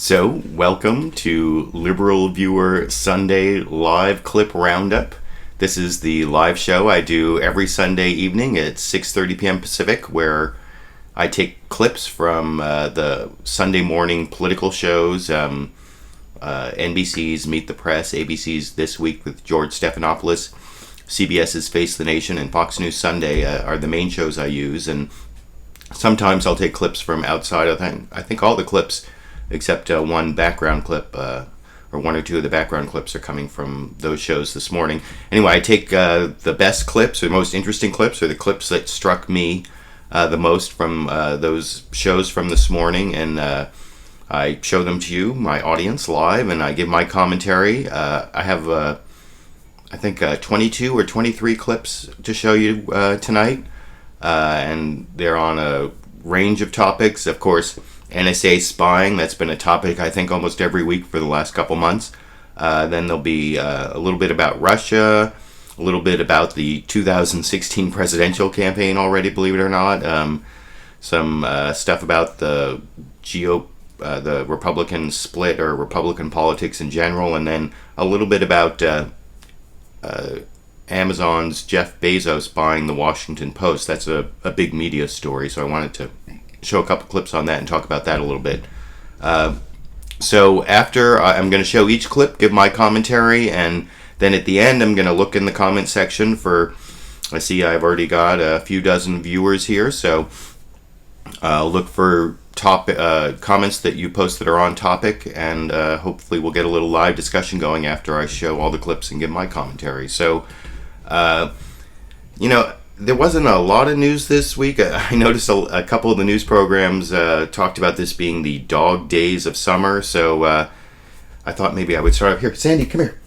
So, welcome to LiberalViewer Sunday Live Clip Roundup. This is the live show I do every Sunday evening at 6:30 p.m. Pacific, where I take clips from the Sunday morning political shows, NBC's Meet the Press, ABC's This Week with George Stephanopoulos, CBS's Face the Nation, and Fox News Sunday are the main shows I use. And sometimes I'll take clips from outside. I think all the clips except one background clip, or one or two of the background clips are coming from those shows this morning. Anyway, I take the best clips or most interesting clips, or the clips that struck me the most from those shows from this morning, and I show them to you, my audience, live, and I give my commentary. I have, I think, 22 or 23 clips to show you tonight, and they're on a range of topics. Of course, NSA spying, that's been a topic I think almost every week for the last couple months. Then there'll be a little bit about Russia, a little bit about the 2016 presidential campaign already, believe it or not. Some stuff about the Republican split or Republican politics in general, and then a little bit about Amazon's Jeff Bezos buying the Washington Post. That's a big media story, so I wanted to show a couple clips on that and talk about that a little bit. So after I'm going to show each clip, give my commentary, and then at the end I'm going to look in the comment section for, I see I've already got a few dozen viewers here, so I'll look for comments that you post that are on topic, and hopefully we'll get a little live discussion going after I show all the clips and give my commentary. So, there wasn't a lot of news this week. I noticed a couple of the news programs talked about this being the dog days of summer, so I thought maybe I would start up here. Sandy, come here.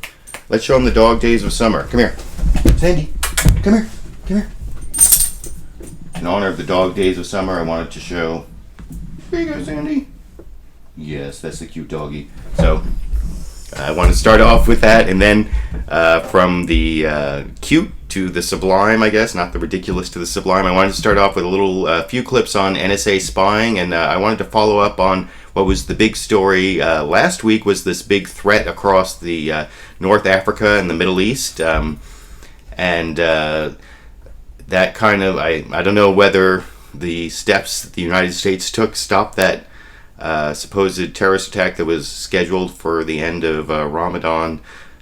Let's show them the dog days of summer. Come here. Sandy, come here. Come here. In honor of the dog days of summer, I wanted to show... Here you go, Sandy. Yes, that's the cute doggy. So, I want to start off with that, and then from the cute to the sublime, I guess, not the ridiculous to the sublime. I wanted to start off with a few clips on NSA spying, and I wanted to follow up on what was the big story last week, was this big threat across the North Africa and the Middle East, and that kind of, I don't know whether the steps that the United States took stopped that supposed terrorist attack that was scheduled for the end of Ramadan,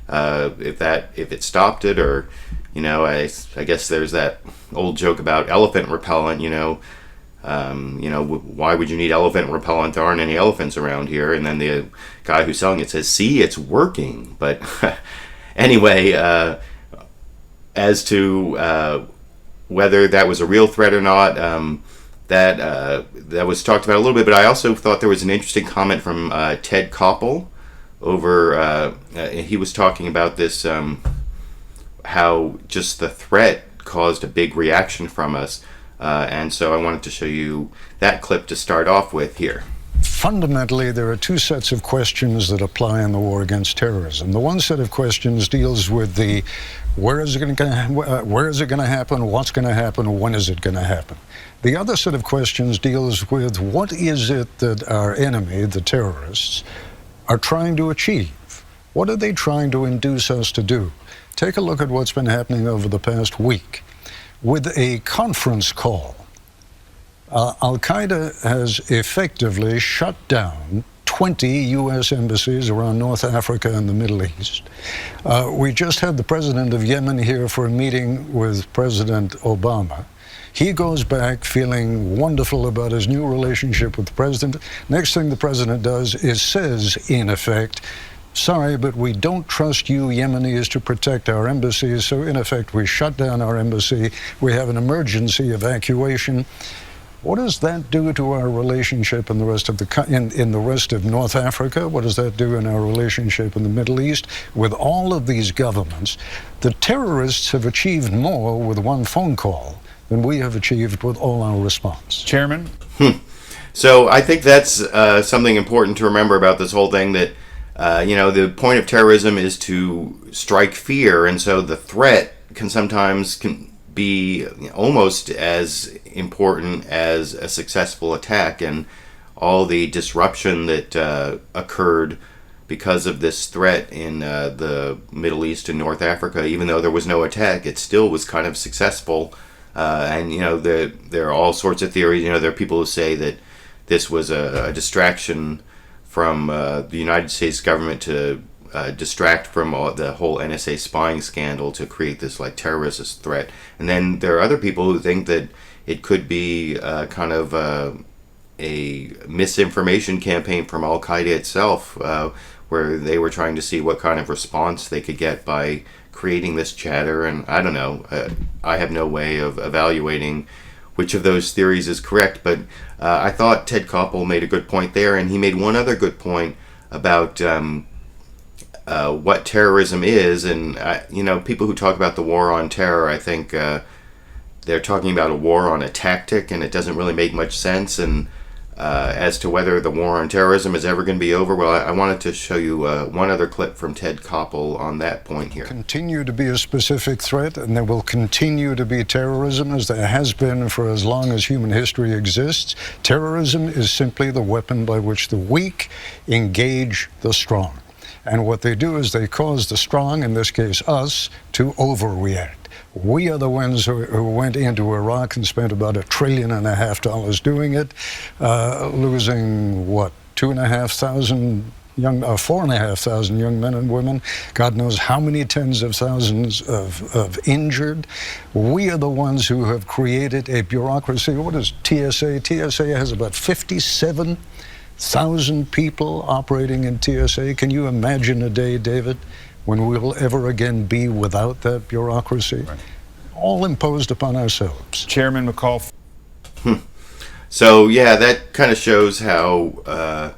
if it stopped it, or I guess there's that old joke about elephant repellent. Why would you need elephant repellent? There aren't any elephants around here. And then the guy who's selling it says, "See, it's working." But anyway, as to whether that was a real threat or not, that was talked about a little bit. But I also thought there was an interesting comment from Ted Koppel over. He was talking about this. How just the threat caused a big reaction from us. And so I wanted to show you that clip to start off with here. Fundamentally, there are two sets of questions that apply in the war against terrorism. The one set of questions deals with the where is it going to happen, what's going to happen, when is it going to happen. The other set of questions deals with what is it that our enemy, the terrorists, are trying to achieve. What are they trying to induce us to do? Take a look at what's been happening over the past week. With a conference call, Al-Qaeda has effectively shut down 20 U.S. embassies around North Africa and the Middle East. We just had the president of Yemen here for a meeting with President Obama. He goes back feeling wonderful about his new relationship with the president. Next thing the president does is says, in effect, "Sorry, but we don't trust you Yemenis to protect our embassies." So in effect, we shut down our embassy. We have an emergency evacuation. What does that do to our relationship in the rest of in the rest of North Africa? What does that do in our relationship in the Middle East? With all of these governments, the terrorists have achieved more with one phone call than we have achieved with all our response. Chairman? So I think that's something important to remember about this whole thing, that the point of terrorism is to strike fear, and so the threat can sometimes be almost as important as a successful attack. And all the disruption that occurred because of this threat in the Middle East and North Africa. Even though there was no attack, it still was kind of successful. And there are all sorts of theories. There are people who say that this was a distraction from the United States government to distract from the whole NSA spying scandal to create this terrorist threat. And then there are other people who think that it could be kind of a misinformation campaign from Al Qaeda itself, where they were trying to see what kind of response they could get by creating this chatter. And I don't know. I have no way of evaluating which of those theories is correct, but I thought Ted Koppel made a good point there, and he made one other good point about what terrorism is. And people who talk about the war on terror, I think they're talking about a war on a tactic, and it doesn't really make much sense. And as to whether the war on terrorism is ever going to be over, well, I wanted to show you one other clip from Ted Koppel on that point here. Continue to be a specific threat, and there will continue to be terrorism, as there has been for as long as human history exists. Terrorism is simply the weapon by which the weak engage the strong. And what they do is they cause the strong, in this case us, to overreact. We are the ones who went into Iraq and spent about $1.5 trillion doing it, losing, 4,500 young men and women, God knows how many tens of thousands of injured. We are the ones who have created a bureaucracy. What is TSA? TSA has about 57,000 people operating in TSA. Can you imagine a day, David, when we'll ever again be without that bureaucracy? Right. All imposed upon ourselves. Chairman McCall. So, yeah, that kind of shows how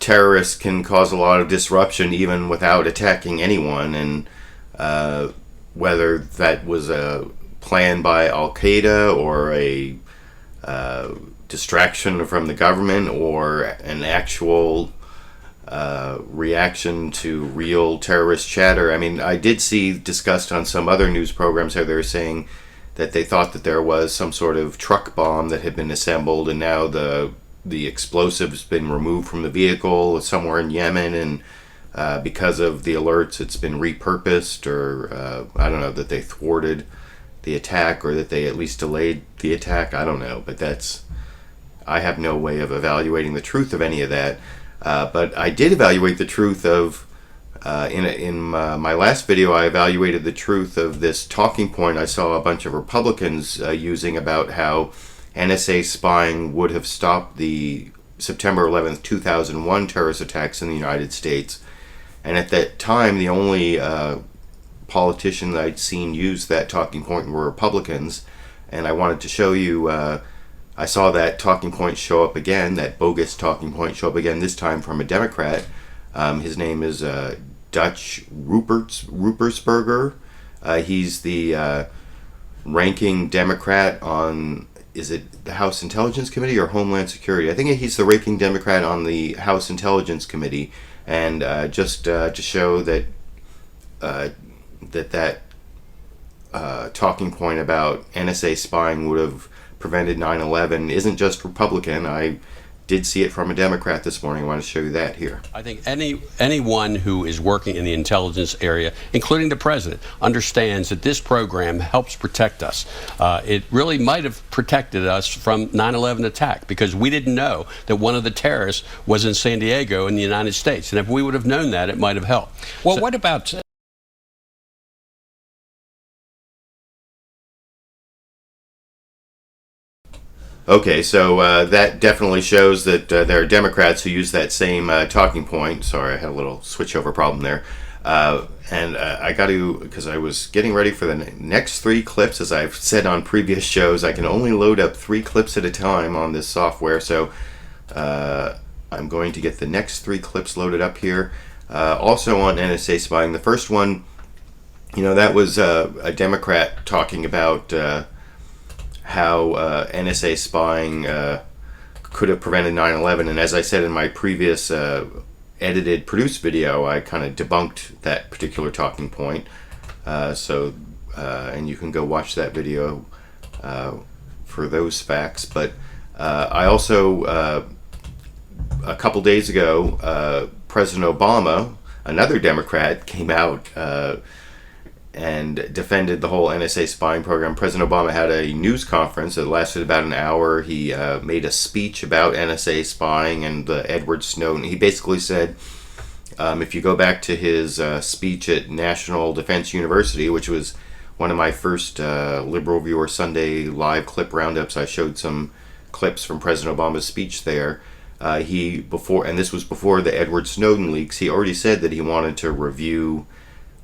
terrorists can cause a lot of disruption even without attacking anyone. And whether that was a plan by Al Qaeda or a distraction from the government or an actual reaction to real terrorist chatter. I mean, I did see discussed on some other news programs how they were saying that they thought that there was some sort of truck bomb that had been assembled, and now the explosive's been removed from the vehicle somewhere in Yemen, and because of the alerts it's been repurposed, or I don't know, that they thwarted the attack or that they at least delayed the attack. I don't know, but I have no way of evaluating the truth of any of that. But I did evaluate the truth of, in my last video, I evaluated the truth of this talking point I saw a bunch of Republicans using about how NSA spying would have stopped the September 11th, 2001 terrorist attacks in the United States. And at that time, the only politician that I'd seen use that talking point were Republicans. And I wanted to show you... I saw that talking point show up again, that bogus talking point show up again, this time from a Democrat. His name is Dutch Ruppersberger. He's the ranking Democrat on, is it the House Intelligence Committee or Homeland Security? I think he's the ranking Democrat on the House Intelligence Committee. And just to show that that talking point about NSA spying would have prevented 9/11 isn't just Republican. I did see it from a Democrat this morning. I want to show you that here. I think anyone who is working in the intelligence area, including the president, understands that this program helps protect us. It really might have protected us from 9/11 attack, because we didn't know that one of the terrorists was in San Diego in the United States. And if we would have known that, it might have helped. Well, what about... Okay, so that definitely shows that there are Democrats who use that same talking point. Sorry, I had a little switchover problem there. And I got to, because I was getting ready for the next 3 clips, as I've said on previous shows, I can only load up 3 clips at a time on this software. So I'm going to get the next 3 clips loaded up here. Also on NSA spying, the first one, that was a Democrat talking about... how NSA spying could have prevented 9/11, and as I said in my previous edited, produced video, I kind of debunked that particular talking point. And you can go watch that video for those facts. But I also a couple days ago, President Obama, another Democrat, came out and defended the whole NSA spying program. President Obama had a news conference that lasted about an hour. He made a speech about NSA spying and the Edward Snowden. He basically said, if you go back to his speech at National Defense University, which was one of my first LiberalViewer Sunday live clip roundups, I showed some clips from President Obama's speech there. And this was before the Edward Snowden leaks, he already said that he wanted to review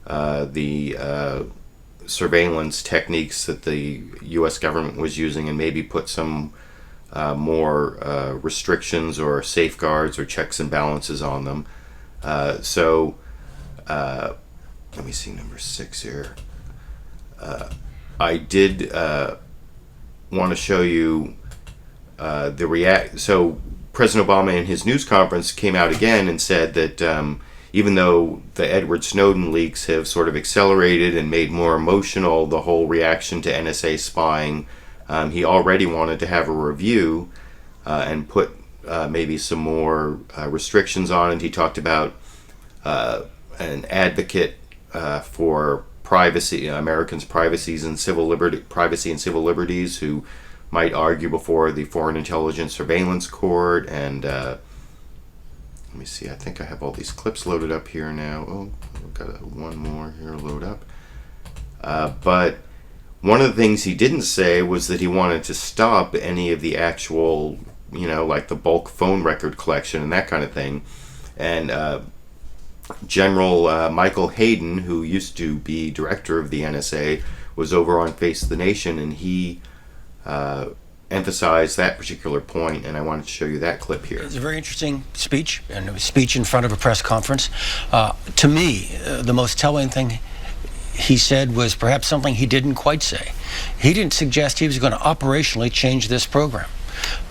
the surveillance techniques that the U.S. government was using and maybe put some more restrictions or safeguards or checks and balances on them. Let me see number 6 here. I did want to show you So President Obama in his news conference came out again and said that even though the Edward Snowden leaks have sort of accelerated and made more emotional the whole reaction to NSA spying, he already wanted to have a review and put maybe some more restrictions on it. He talked about an advocate for privacy, Americans' privacy and civil liberties, who might argue before the Foreign Intelligence Surveillance Court. And let me see, I think I have all these clips loaded up here now. Oh, I've got one more here load up. But one of the things he didn't say was that he wanted to stop any of the actual, like the bulk phone record collection and that kind of thing. And General Michael Hayden, who used to be director of the NSA, was over on Face the Nation, and he emphasized that particular point, and I wanted to show you that clip here. It's a very interesting speech, and a speech in front of a press conference. To me, the most telling thing he said was perhaps something he didn't quite say. He didn't suggest he was going to operationally change this program.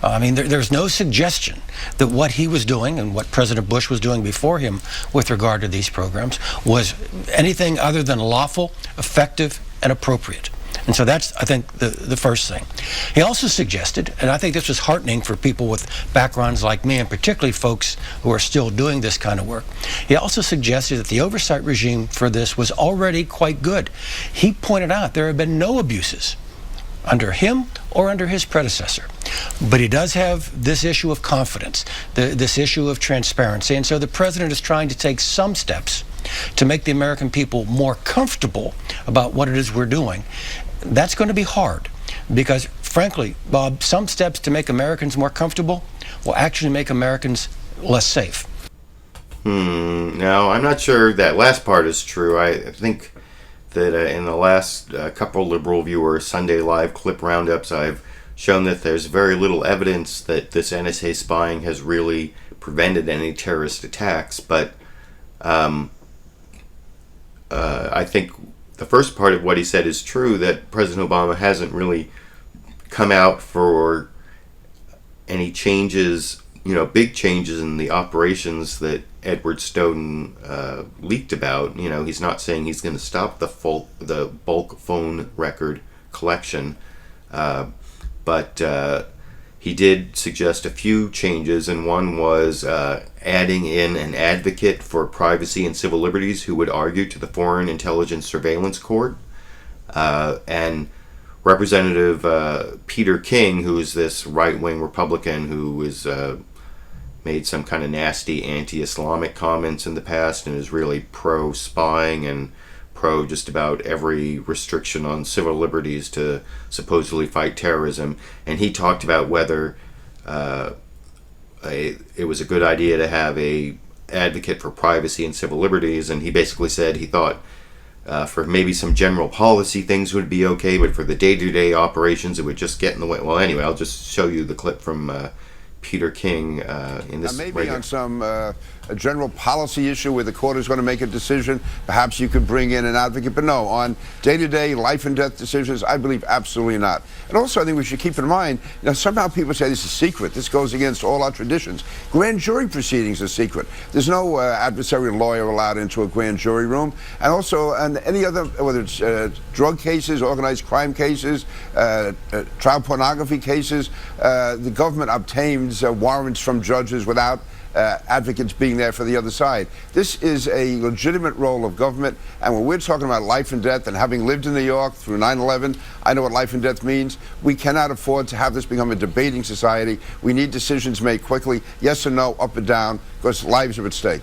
I mean, there's no suggestion that what he was doing and what President Bush was doing before him with regard to these programs was anything other than lawful, effective, and appropriate. And so that's, I think, the first thing. He also suggested, and I think this was heartening for people with backgrounds like me, and particularly folks who are still doing this kind of work, he also suggested that the oversight regime for this was already quite good. He pointed out there have been no abuses under him or under his predecessor. But he does have this issue of confidence, this issue of transparency, and so the president is trying to take some steps to make the American people more comfortable about what it is we're doing. That's going to be hard because, frankly, Bob, some steps to make Americans more comfortable will actually make Americans less safe. No, I'm not sure that last part is true. I think that in the last couple LiberalViewer Sunday Live clip roundups, I've shown that there's very little evidence that this NSA spying has really prevented any terrorist attacks. But I think the first part of what he said is true, that President Obama hasn't really come out for any changes, big changes in the operations that Edward Snowden leaked about. He's not saying he's going to stop the bulk phone record collection, but he did suggest a few changes, and one was adding in an advocate for privacy and civil liberties who would argue to the Foreign Intelligence Surveillance Court. And Representative Peter King, who is this right-wing Republican who is made some kind of nasty anti-Islamic comments in the past and is really pro-spying and pro just about every restriction on civil liberties to supposedly fight terrorism. And he talked about whether it was a good idea to have a advocate for privacy and civil liberties, and he basically said he thought for maybe some general policy things would be okay, but for the day-to-day operations it would just get in the way. Well, anyway, I'll just show you the clip from Peter King in this. Maybe on some a general policy issue where the court is going to make a decision, perhaps you could bring in an advocate. But no, on day-to-day life and death decisions, I believe absolutely not. And also, I think we should keep in mind, somehow people say this is secret. This goes against all our traditions. Grand jury proceedings are secret. There's no adversarial lawyer allowed into a grand jury room. And also, and any other, whether it's drug cases, organized crime cases, child pornography cases, the government obtains warrants from judges without advocates being there for the other side. This is a legitimate role of government, and when we're talking about life and death, and having lived in New York through 9/11, I know what life and death means. We cannot afford to have this become a debating society. We need decisions made quickly, yes or no, up or down, because lives are at stake.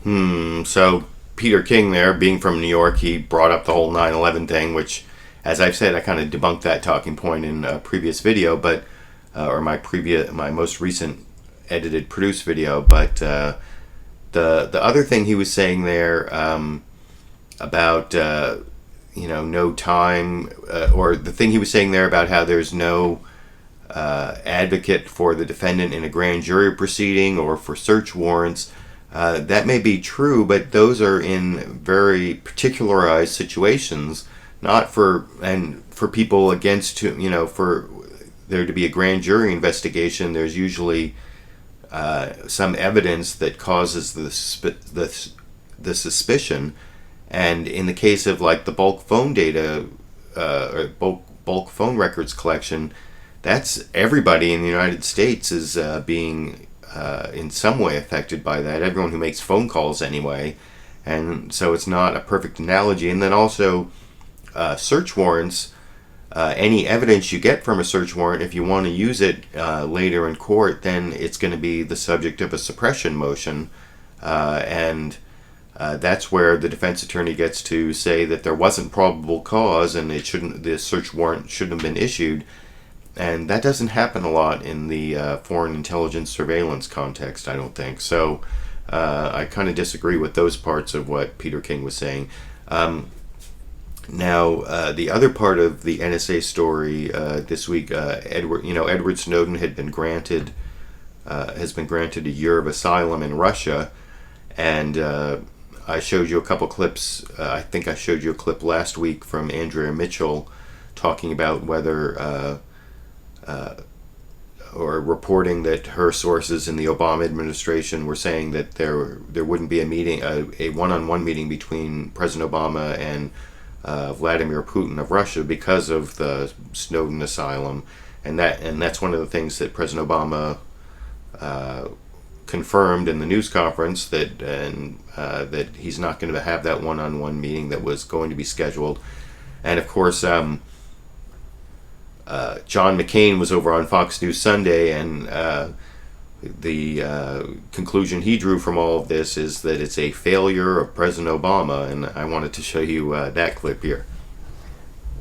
So Peter King there, being from New York, he brought up the whole 9/11 thing, which, as I've said, I kind of debunked that talking point in a previous video, but or my most recent edited produced video. But the other thing he was saying there about no time, or the thing he was saying there about how there's no advocate for the defendant in a grand jury proceeding or for search warrants. That may be true, but those are in very particularized situations, not for people against for there to be a grand jury investigation. There's usually some evidence that causes the suspicion, and in the case of like the bulk phone data or bulk phone records collection, that's everybody in the United States is being in some way affected by that. Everyone who makes phone calls anyway, and so it's not a perfect analogy. And then also search warrants, any evidence you get from a search warrant, if you want to use it later in court, then it's going to be the subject of a suppression motion, and that's where the defense attorney gets to say that there wasn't probable cause and the search warrant shouldn't have been issued. And that doesn't happen a lot in the foreign intelligence surveillance context, I don't think. So I kind of disagree with those parts of what Peter King was saying. Now, the other part of the NSA story this week, Edward Snowden has been granted a year of asylum in Russia, and I showed you a couple clips. I think I showed you a clip last week from Andrea Mitchell talking about whether or reporting that her sources in the Obama administration were saying that there wouldn't be a meeting, a one-on-one meeting between President Obama and Vladimir Putin of Russia because of the Snowden asylum, and that's one of the things that President Obama confirmed in the news conference, that he's not going to have that one-on-one meeting that was going to be scheduled. And of course, John McCain was over on Fox News Sunday, and the conclusion he drew from all of this is that it's a failure of President Obama, and I wanted to show you that clip here.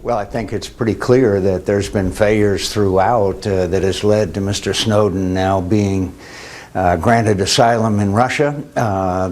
Well, I think it's pretty clear that there's been failures throughout that has led to Mr. Snowden now being granted asylum in Russia.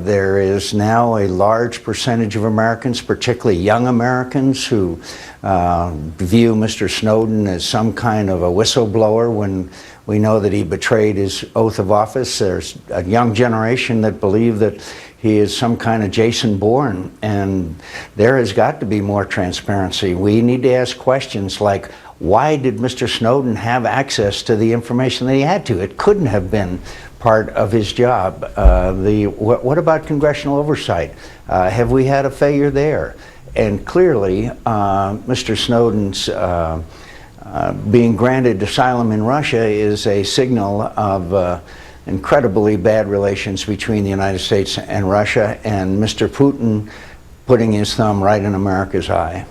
There is now a large percentage of Americans, particularly young Americans, who view Mr. Snowden as some kind of a whistleblower when we know that he betrayed his oath of office. There's a young generation that believe that he is some kind of Jason Bourne, and there has got to be more transparency. We need to ask questions like, why did Mr. Snowden have access to the information that he had to? It couldn't have been part of his job. What about congressional oversight? Have we had a failure there? And clearly, Mr. Snowden's being granted asylum in Russia is a signal of incredibly bad relations between the United States and Russia, and Mr. Putin putting his thumb right in America's eye.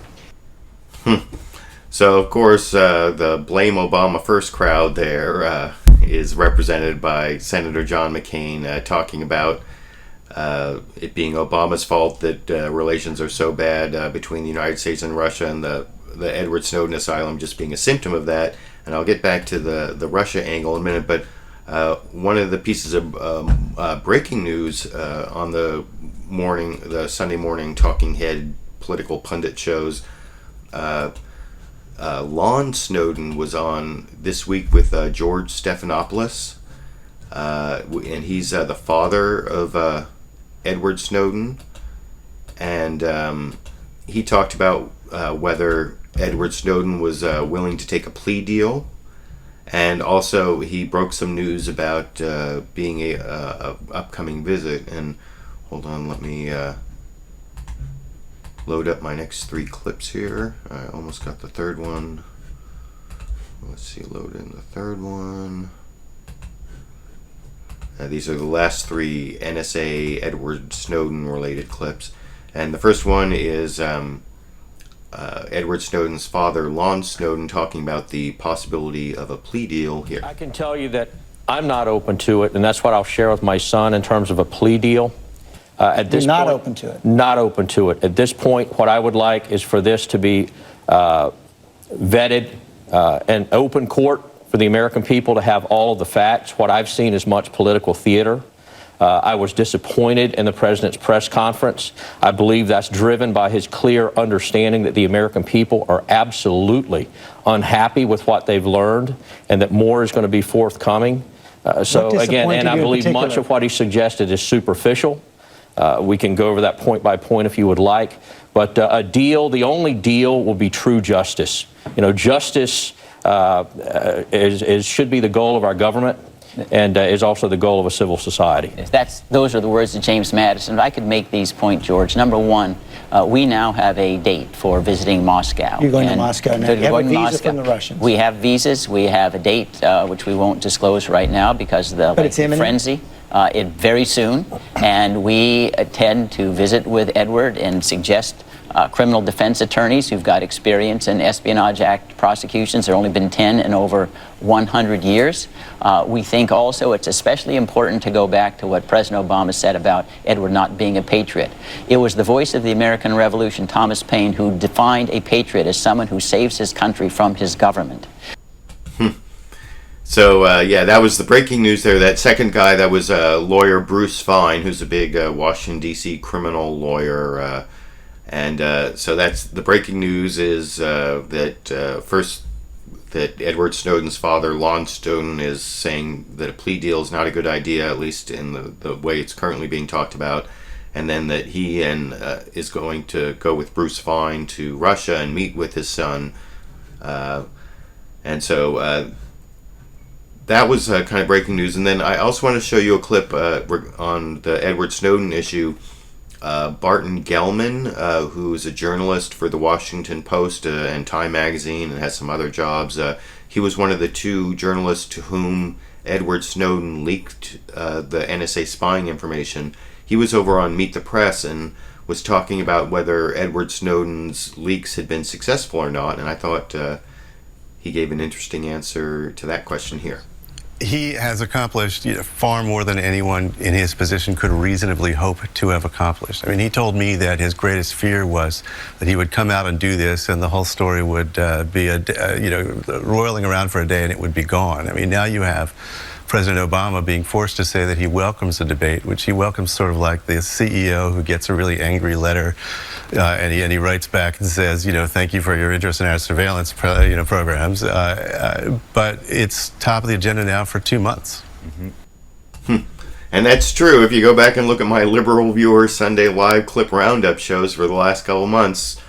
So, of course, the Blame Obama First crowd there is represented by Senator John McCain talking about it being Obama's fault that relations are so bad between the United States and Russia, and the Edward Snowden asylum just being a symptom of that. And I'll get back to the Russia angle in a minute, but one of the pieces of breaking news on the Sunday morning talking head political pundit shows, Lon Snowden was on this week with George Stephanopoulos, and he's the father of Edward Snowden, and he talked about whether Edward Snowden was willing to take a plea deal, and also he broke some news about being a upcoming visit. And hold on, let me load up my next three clips here. I almost got the third one. Let's see, load in the third one. These are the last 3 NSA Edward Snowden related clips. And the first one is Edward Snowden's father, Lon Snowden, talking about the possibility of a plea deal here. I can tell you that I'm not open to it, and that's what I'll share with my son in terms of a plea deal. At this You're not point, open to it? Not open to it. At this point, what I would like is for this to be vetted, an open court for the American people to have all of the facts. What I've seen is much political theater. I was disappointed in the president's press conference. I believe that's driven by his clear understanding that the American people are absolutely unhappy with what they've learned and that more is going to be forthcoming. So again, and I believe much of what he suggested is superficial. We can go over that point by point if you would like. But a deal, the only deal will be true justice. You know, justice should be the goal of our government and is also the goal of a civil society. Those are the words of James Madison. If I could make these points, George. Number one, we now have a date for visiting Moscow. You're going to Moscow now. You have a visa from the Russians. We have visas. We have a date, which we won't disclose right now because of the frenzy. Very soon. And we intend to visit with Edward and suggest criminal defense attorneys who've got experience in Espionage Act prosecutions. There have only been 10 in over 100 years. We think also it's especially important to go back to what President Obama said about Edward not being a patriot. It was the voice of the American Revolution, Thomas Paine, who defined a patriot as someone who saves his country from his government. So, yeah, that was the breaking news there. That second guy, that was lawyer Bruce Fein, who's a big Washington, D.C. criminal lawyer. So that's the breaking news is that first, that Edward Snowden's father, Lon Snowden, is saying that a plea deal is not a good idea, at least in the way it's currently being talked about. And then that he is going to go with Bruce Fein to Russia and meet with his son. That was kind of breaking news. And then I also want to show you a clip on the Edward Snowden issue. Barton Gellman, who is a journalist for the Washington Post and Time Magazine and has some other jobs. He was one of the 2 journalists to whom Edward Snowden leaked the NSA spying information. He was over on Meet the Press and was talking about whether Edward Snowden's leaks had been successful or not. And I thought he gave an interesting answer to that question here. He has accomplished far more than anyone in his position could reasonably hope to have accomplished. I mean, he told me that his greatest fear was that he would come out and do this and the whole story would be roiling around for a day and it would be gone. I mean, now you have President Obama being forced to say that he welcomes the debate, which he welcomes sort of like the CEO who gets a really angry letter and he writes back and says, thank you for your interest in our surveillance programs. But it's top of the agenda now for 2 months. Mm-hmm. And that's true. If you go back and look at my LiberalViewer Sunday Live clip roundup shows for the last couple months,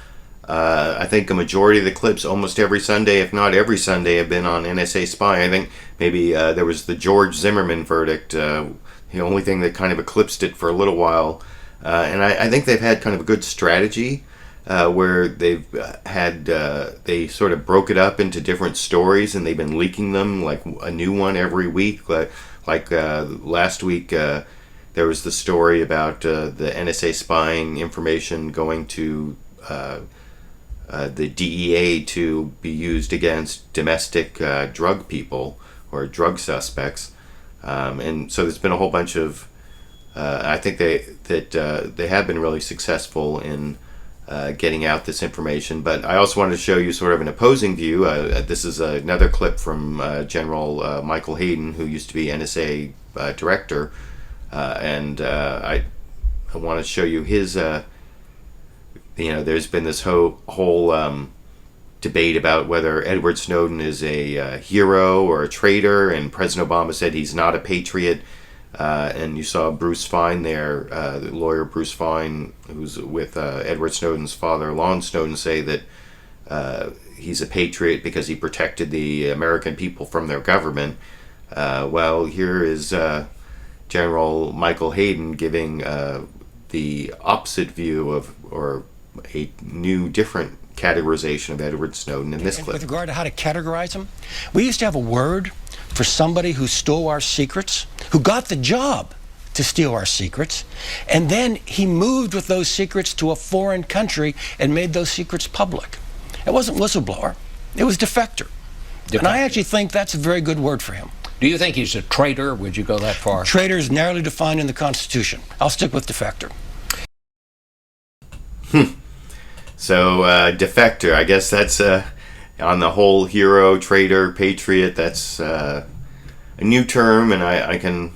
I think a majority of the clips almost every Sunday, if not every Sunday, have been on NSA spying. I think maybe there was the George Zimmerman verdict, the only thing that kind of eclipsed it for a little while. And I think they've had kind of a good strategy where they've they sort of broke it up into different stories and they've been leaking them like a new one every week. Like last week, there was the story about the NSA spying information going to the DEA to be used against domestic drug people or drug suspects. And so there's been a whole bunch of I think they have been really successful in getting out this information. But I also wanted to show you sort of an opposing view. This is another clip from General Michael Hayden, who used to be NSA director. I want to show you his, there's been this whole debate about whether Edward Snowden is a hero or a traitor, and President Obama said he's not a patriot. And you saw Bruce Fein there, the lawyer Bruce Fein, who's with Edward Snowden's father, Lon Snowden, say that he's a patriot because he protected the American people from their government. Well, here is General Michael Hayden giving the opposite view of, or a new, different categorization of Edward Snowden in this clip. With regard to how to categorize him, we used to have a word for somebody who stole our secrets, who got the job to steal our secrets, and then he moved with those secrets to a foreign country and made those secrets public. It wasn't whistleblower, it was defector. And I actually think that's a very good word for him. Do you think he's a traitor? Would you go that far? Traitor is narrowly defined in the Constitution. I'll stick with defector. So, defector, I guess that's on the whole hero, traitor, patriot, that's a new term, and I can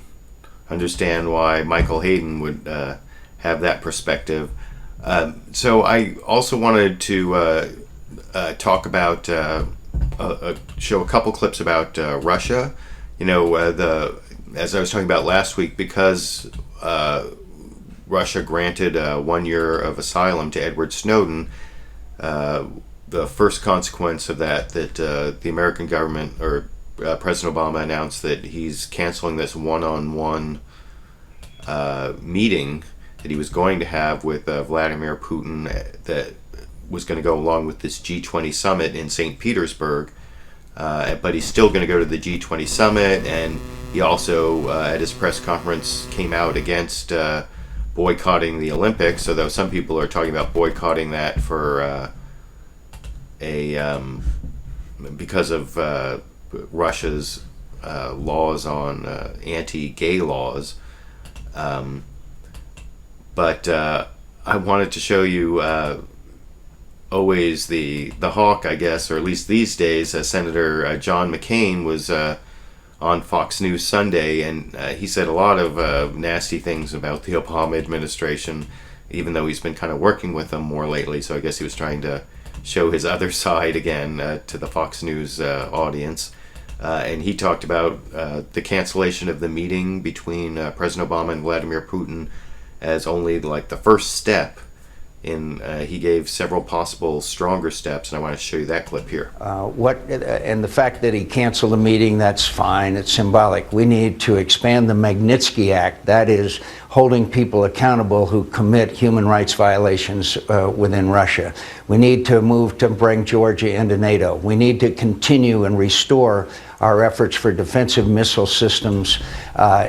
understand why Michael Hayden would have that perspective. So I also wanted to talk about, show a couple clips about Russia. You know, as I was talking about last week, because Russia granted 1 year of asylum to Edward Snowden, the first consequence of that the American government, or President Obama, announced that he's canceling this one-on-one meeting that he was going to have with Vladimir Putin that was going to go along with this G20 summit in St. Petersburg. But he's still going to go to the G20 summit, and he also, at his press conference, came out against boycotting the Olympics, although some people are talking about boycotting that for because of Russia's laws on anti-gay laws. But I wanted to show you always the hawk, I guess, or at least these days, Senator John McCain was on Fox News Sunday, and he said a lot of nasty things about the Obama administration, even though he's been kind of working with them more lately. So I guess he was trying to show his other side again to the Fox News audience. And he talked about the cancellation of the meeting between President Obama and Vladimir Putin as only like the first step. He gave several possible stronger steps, and I want to show you that clip here. And the fact that he canceled the meeting, that's fine. It's symbolic. We need to expand the Magnitsky Act, that is, holding people accountable who commit human rights violations within Russia. We need to move to bring Georgia into NATO. We need to continue and restore our efforts for defensive missile systems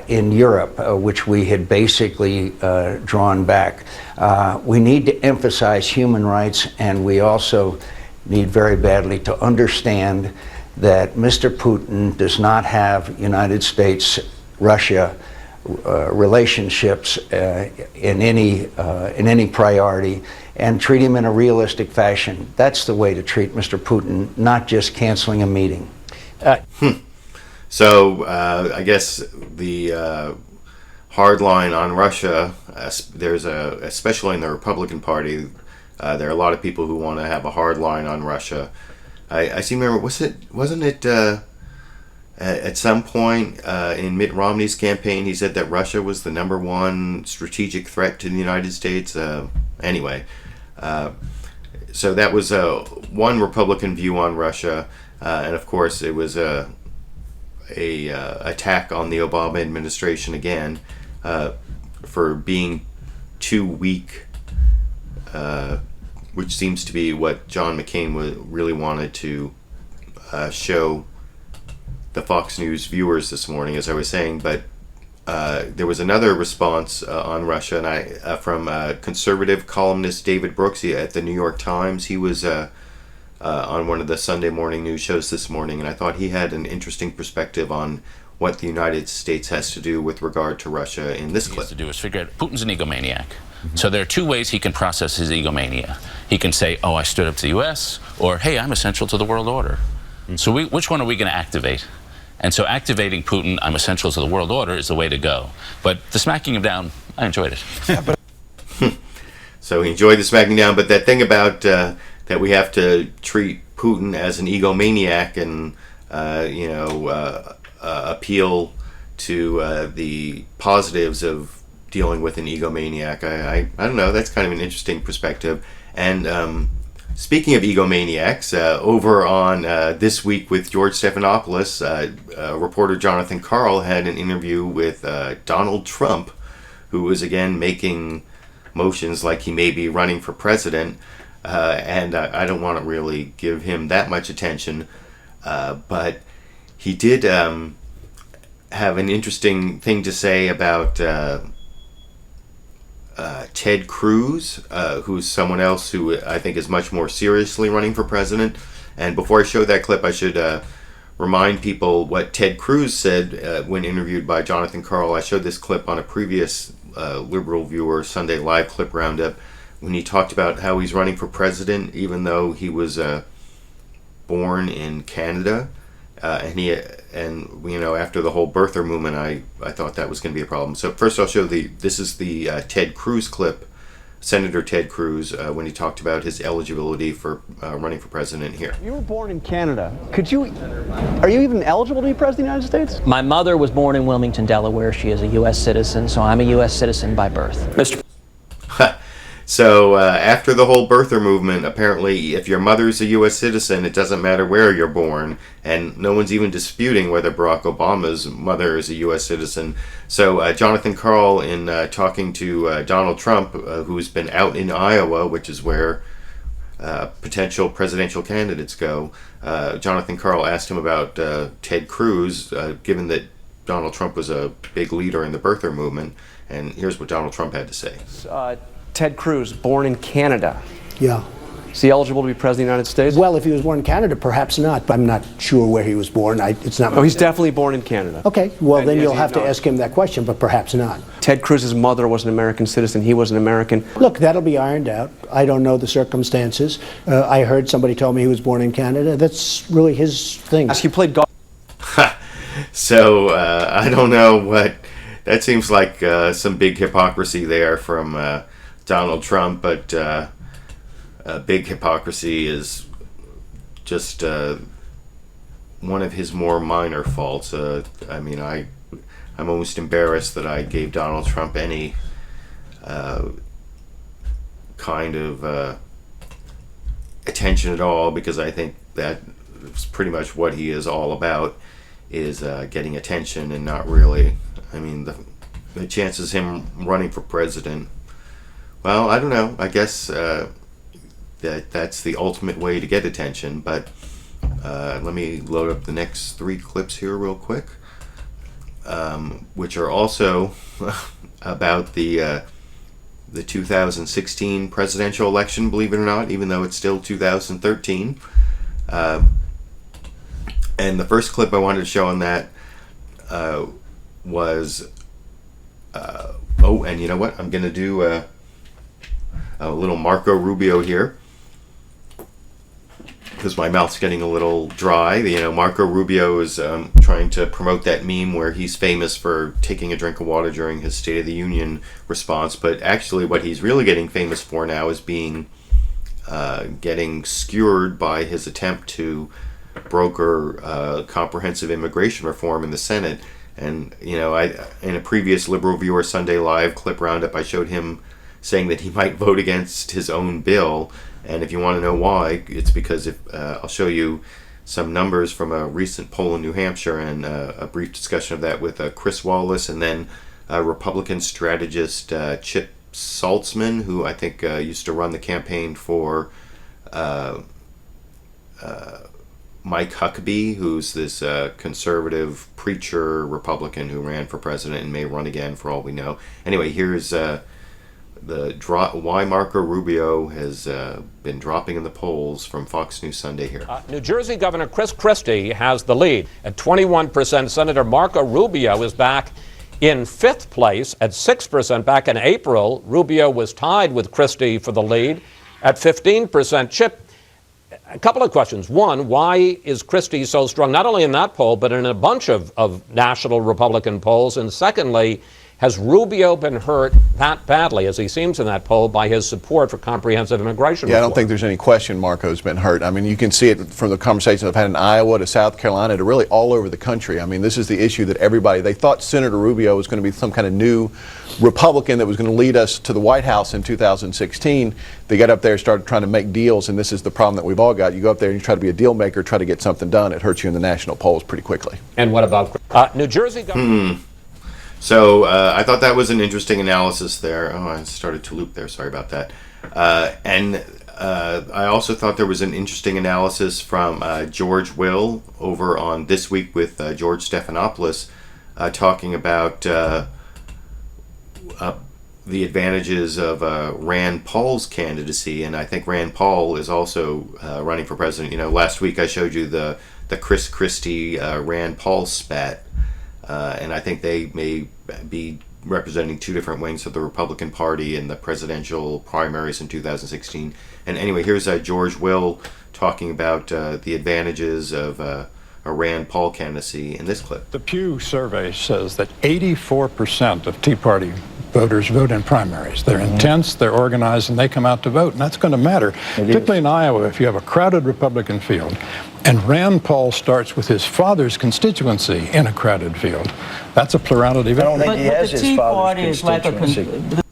in Europe, which we had basically drawn back. We need to emphasize human rights, and we also need very badly to understand that Mr. Putin does not have United States-Russia relationships in any priority, and treat him in a realistic fashion. That's the way to treat Mr. Putin, not just canceling a meeting. So I guess the hard line on Russia, there's especially in the Republican Party, there are a lot of people who want to have a hard line on Russia. I seem to remember, wasn't it at some point in Mitt Romney's campaign, he said that Russia was the #1 strategic threat to the United States. Anyway, so that was one Republican view on Russia. And of course, it was a attack on the Obama administration again for being too weak, which seems to be what John McCain really wanted to show the Fox News viewers this morning, as I was saying. But there was another response on Russia, and from conservative columnist David Brooks at the New York Times. He was on one of the Sunday morning news shows this morning, and I thought he had an interesting perspective on what the United States has to do with regard to Russia in this clip. What he has to do is figure out Putin's an egomaniac. Mm-hmm. So there are two ways he can process his egomania. He can say, oh, I stood up to the U.S., or hey, I'm essential to the world order. Mm-hmm. So which one are we going to activate? And so activating Putin, I'm essential to the world order, is the way to go. But the smacking him down, I enjoyed it. So he enjoyed the smacking down, but that thing about that we have to treat Putin as an egomaniac and appeal to the positives of dealing with an egomaniac. I don't know. That's kind of an interesting perspective. And speaking of egomaniacs, over on This Week with George Stephanopoulos, reporter Jonathan Karl had an interview with Donald Trump, who was again making motions like he may be running for president. And I don't want to really give him that much attention, but he did have an interesting thing to say about Ted Cruz, who's someone else who I think is much more seriously running for president. And before I show that clip, I should remind people what Ted Cruz said when interviewed by Jonathan Karl. I showed this clip on a previous LiberalViewer Sunday Live clip roundup when he talked about how he's running for president even though he was born in Canada. And after the whole birther movement, I thought that was going to be a problem. So first I'll show this is the Ted Cruz clip, Senator Ted Cruz, when he talked about his eligibility for running for president here. You were born in Canada. Are you even eligible to be president of the United States? My mother was born in Wilmington, Delaware. She is a U.S. citizen, so I'm a U.S. citizen by birth. Mr. So after the whole birther movement, apparently if your mother's a U.S. citizen, it doesn't matter where you're born, and no one's even disputing whether Barack Obama's mother is a U.S. citizen. So Jonathan Karl, in talking to Donald Trump, who's been out in Iowa, which is where potential presidential candidates go, Jonathan Karl asked him about Ted Cruz, given that Donald Trump was a big leader in the birther movement, and here's what Donald Trump had to say. Ted Cruz, born in Canada. Yeah. Is he eligible to be president of the United States? Well, if he was born in Canada, perhaps not. But I'm not sure where he was born. It's not. Oh, he's definitely born in Canada. Okay. Well, And then is you'll he have to not? ask him that question, but perhaps not. Ted Cruz's mother was an American citizen. He was an American. Look, that'll be ironed out. I don't know the circumstances. I heard somebody told me he was born in Canada. That's really his thing. He played golf. So I don't know what. That seems like some big hypocrisy there from Donald Trump, but big hypocrisy is just one of his more minor faults. I mean, I'm almost embarrassed that I gave Donald Trump any kind of attention at all, because I think that is pretty much what he is all about, is getting attention and not really. I mean, the chances of him running for president, well, I don't know. I guess that's the ultimate way to get attention. But let me load up the next 3 clips here real quick, which are also about the 2016 presidential election, believe it or not, even though it's still 2013. And the first clip I wanted to show on that was... and you know what? I'm going to do a little Marco Rubio here, because my mouth's getting a little dry. You know, Marco Rubio is trying to promote that meme where he's famous for taking a drink of water during his State of the Union response. But actually what he's really getting famous for now is getting skewered by his attempt to broker comprehensive immigration reform in the Senate. And, you know, in a previous LiberalViewer Sunday Live clip roundup, I showed him saying that he might vote against his own bill. And if you want to know why, it's because I'll show you some numbers from a recent poll in New Hampshire, and a brief discussion of that with Chris Wallace, and then Republican strategist Chip Saltzman, who I think used to run the campaign for Mike Huckabee, who's this conservative preacher Republican who ran for president and may run again for all we know. Anyway, here's why Marco Rubio has been dropping in the polls from Fox News Sunday here. New Jersey Governor Chris Christie has the lead at 21%. Senator Marco Rubio is back in 5th place at 6% back in April. Rubio was tied with Christie for the lead at 15%. Chip, a couple of questions. One, why is Christie so strong, not only in that poll, but in a bunch of national Republican polls? And secondly, has Rubio been hurt that badly, as he seems in that poll, by his support for comprehensive immigration reform? I don't think there's any question Marco's been hurt. I mean, you can see it from the conversations I've had in Iowa to South Carolina to really all over the country. I mean, this is the issue that they thought Senator Rubio was going to be some kind of new Republican that was going to lead us to the White House in 2016. They got up there and started trying to make deals, and this is the problem that we've all got. You go up there and you try to be a deal maker, try to get something done. It hurts you in the national polls pretty quickly. And what about New Jersey? So I thought that was an interesting analysis there. Oh, I started to loop there. Sorry about that. And I also thought there was an interesting analysis from George Will over on This Week with George Stephanopoulos, talking about the advantages of Rand Paul's candidacy, and I think Rand Paul is also running for president. You know, last week I showed you the Chris Christie Rand Paul spat, and I think they may be representing two different wings of the Republican Party in the presidential primaries in 2016. And anyway, here's George Will talking about the advantages of a Rand Paul candidacy in this clip. The Pew survey says that 84% of Tea Party voters vote in primaries. They're intense, they're organized, and they come out to vote. And that's going to matter, particularly in Iowa, if you have a crowded Republican field. And Rand Paul starts with his father's constituency in a crowded field. That's a plurality. I don't think he has his father's constituency.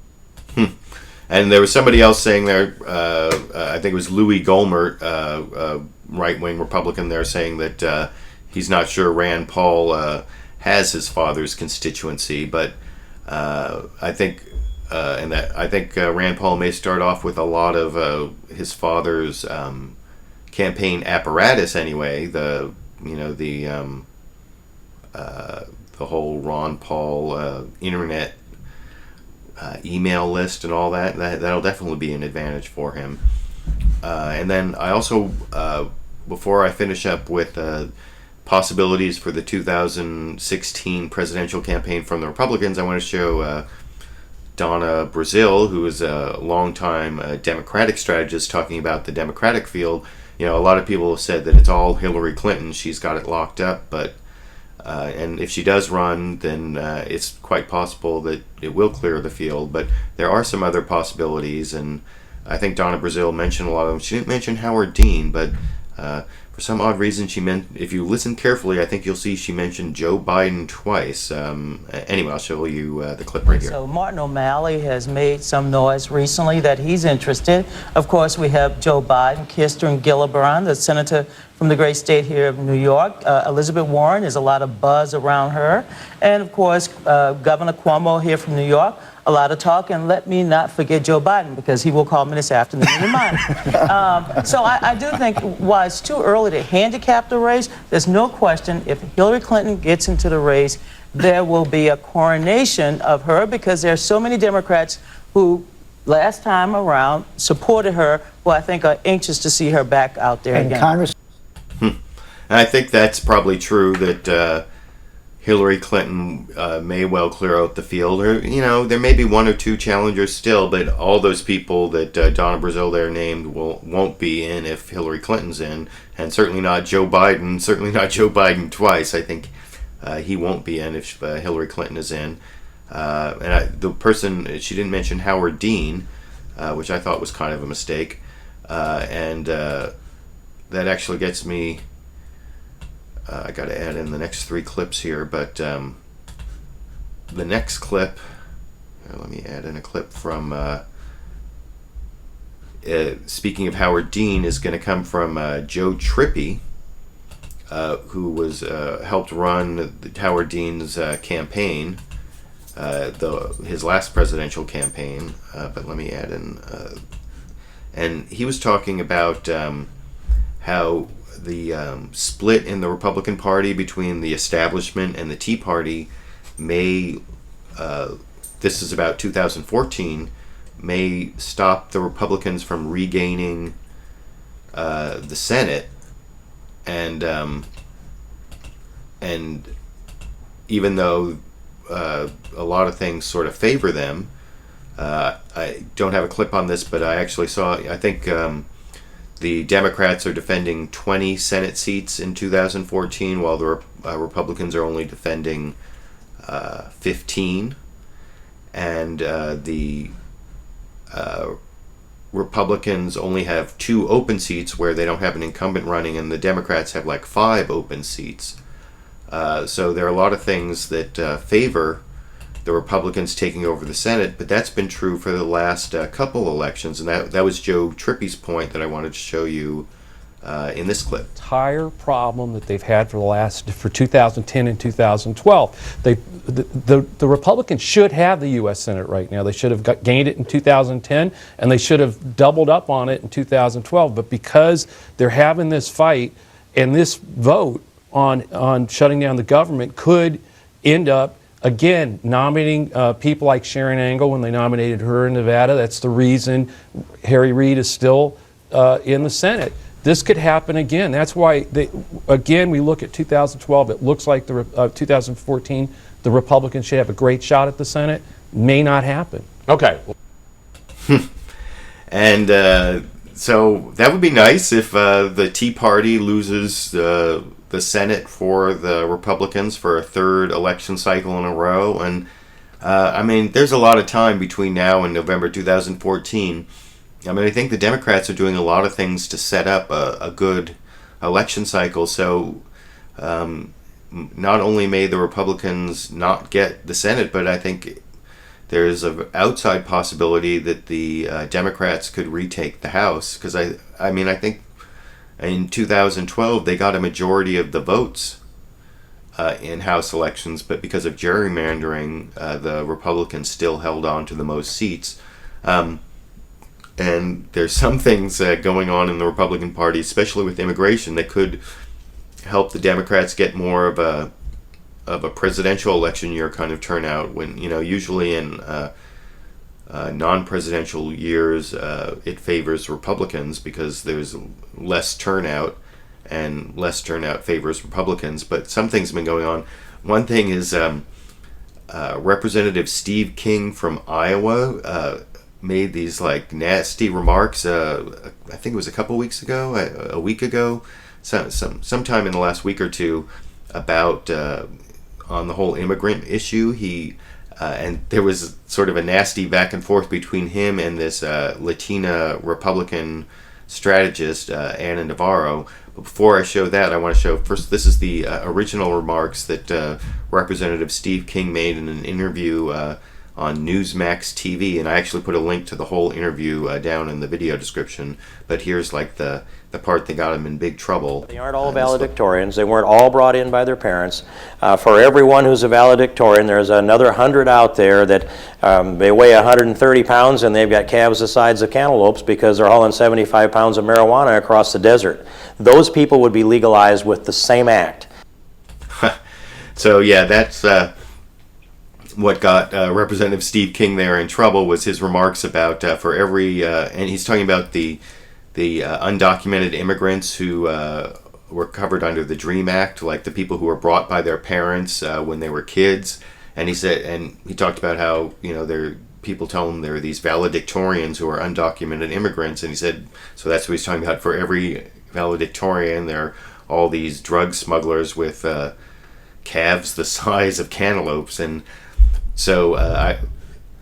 And there was somebody else saying there, I think it was Louis Gohmert, right-wing Republican there, saying that he's not sure Rand Paul has his father's constituency, but I think Rand Paul may start off with a lot of his father's campaign apparatus anyway. The whole Ron Paul internet email list and all that. That'll definitely be an advantage for him. And then I also, before I finish up with possibilities for the 2016 presidential campaign from the Republicans, I want to show Donna Brazile, who is a longtime Democratic strategist, talking about the Democratic field. You know, a lot of people have said that it's all Hillary Clinton. She's got it locked up, but and if she does run, then it's quite possible that it will clear the field. But there are some other possibilities, and I think Donna Brazile mentioned a lot of them. She didn't mention Howard Dean, but for some odd reason, if you listen carefully, I think you'll see she mentioned Joe Biden twice. Anyway, I'll show you the clip right here. So Martin O'Malley has made some noise recently that he's interested. Of course, we have Joe Biden, Kirsten Gillibrand, the senator from the great state here of New York. Elizabeth Warren, there's a lot of buzz around her. And of course, Governor Cuomo here from New York. A lot of talk, and let me not forget Joe Biden, because he will call me this afternoon and remind me. So I do think, while it's too early to handicap the race, there's no question if Hillary Clinton gets into the race, there will be a coronation of her, because there are so many Democrats who, last time around, supported her, who I think are anxious to see her back out there again. Congress. And I think that's probably true, that Hillary Clinton may well clear out the field. Or, you know, there may be one or two challengers still, but all those people that Donna Brazile there named won't be in if Hillary Clinton's in, and certainly not Joe Biden. Certainly not Joe Biden twice. I think he won't be in if Hillary Clinton is in. The person, she didn't mention Howard Dean, which I thought was kind of a mistake, and that actually gets me. I got to add in the next three clips here, but the next clip, let me add in a clip from, speaking of Howard Dean, is going to come from Joe Trippi, who was helped run Howard Dean's campaign, his last presidential campaign, but let me add in, and he was talking about how the split in the Republican Party between the establishment and the Tea Party may, this is about 2014, may stop the Republicans from regaining the Senate, and even though a lot of things sort of favor them, I don't have a clip on this, but I actually saw, I think the Democrats are defending 20 Senate seats in 2014, while the Republicans are only defending 15. And the Republicans only have 2 open seats where they don't have an incumbent running, and the Democrats have like 5 open seats. So there are a lot of things that favor the Republicans taking over the Senate, but that's been true for the last couple elections, and that was Joe Trippi's point that I wanted to show you in this clip. Entire problem that they've had for 2010 and 2012. The Republicans should have the U.S. Senate right now. They should have gained it in 2010, and they should have doubled up on it in 2012. But because they're having this fight, and this vote on shutting down the government could end up, again, nominating people like Sharon Angle when they nominated her in Nevada. That's the reason Harry Reid is still in the Senate. This could happen again. That's why, again, we look at 2012. It looks like 2014, the Republicans should have a great shot at the Senate. May not happen. Okay. And so that would be nice if the Tea Party loses the Senate for the Republicans for a third election cycle in a row. And I mean, there's a lot of time between now and November 2014. I mean, I think the Democrats are doing a lot of things to set up a good election cycle. So not only may the Republicans not get the Senate, but I think there's an outside possibility that the Democrats could retake the House. Because I mean, I think in 2012 they got a majority of the votes in House elections, but because of gerrymandering, the Republicans still held on to the most seats. And there's some things going on in the Republican Party, especially with immigration, that could help the Democrats get more of a presidential election year kind of turnout. When, you know, usually in non-presidential years, it favors Republicans because there's less turnout, and less turnout favors Republicans. But some things have been going on. One thing is Representative Steve King from Iowa made these like nasty remarks. I think it was a week ago, sometime in the last week or two, about on the whole immigrant issue. He and there was sort of a nasty back and forth between him and this Latina Republican strategist, Anna Navarro. But before I show that, I want to show first. This is the original remarks that Representative Steve King made in an interview on Newsmax TV, and I actually put a link to the whole interview down in the video description. But here's like the part that got him in big trouble. They aren't all valedictorians. They weren't all brought in by their parents. For everyone who's a valedictorian, there's another 100 out there that they weigh 130 pounds and they've got calves the size of cantaloupes because they're hauling 75 pounds of marijuana across the desert. Those people would be legalized with the same act. So yeah, that's what got Representative Steve King there in trouble, was his remarks about for every and he's talking about the undocumented immigrants who were covered under the DREAM Act, like the people who were brought by their parents when they were kids. And he said, and he talked about how, you know, people tell him there are these valedictorians who are undocumented immigrants, and he said, so that's what he's talking about. For every valedictorian, there are all these drug smugglers with calves the size of cantaloupes. And so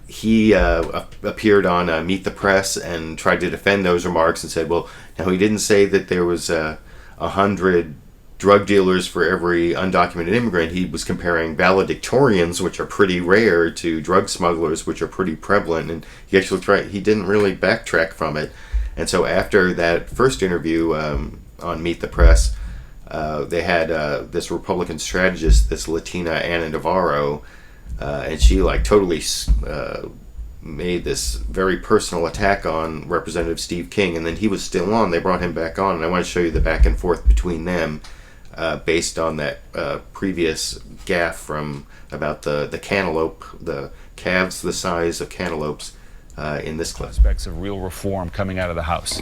he appeared on Meet the Press and tried to defend those remarks and said, well, now he didn't say that there was 100 drug dealers for every undocumented immigrant. He was comparing valedictorians, which are pretty rare, to drug smugglers, which are pretty prevalent. And he actually he didn't really backtrack from it. And so after that first interview on Meet the Press, they had this Republican strategist, this Latina Anna Navarro, and she like totally made this very personal attack on Representative Steve King. And then he was still on. They brought him back on, and I want to show you the back and forth between them based on that previous gaffe from about the cantaloupe, the calves the size of cantaloupes in this clip. Aspects of real reform coming out of the House.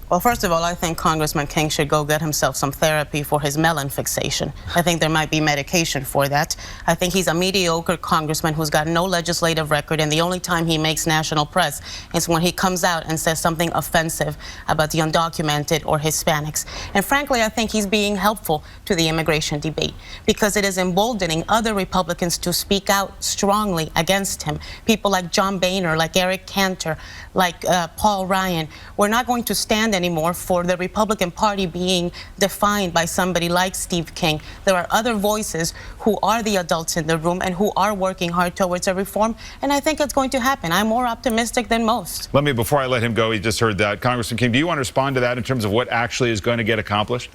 Well, first of all, I think Congressman King should go get himself some therapy for his melon fixation. I think there might be medication for that. I think he's a mediocre congressman who's got no legislative record, and the only time he makes national press is when he comes out and says something offensive about the undocumented or Hispanics. And frankly, I think he's being helpful to the immigration debate because it is emboldening other Republicans to speak out strongly against him. People like John Boehner, like Eric Cantor, like Paul Ryan. We're not going to stand anymore for the Republican Party being defined by somebody like Steve King. There are other voices who are the adults in the room and who are working hard towards a reform, and I think it's going to happen. I'm more optimistic than most. Before I let him go, he just heard that. Congressman King, do you want to respond to that in terms of what actually is going to get accomplished?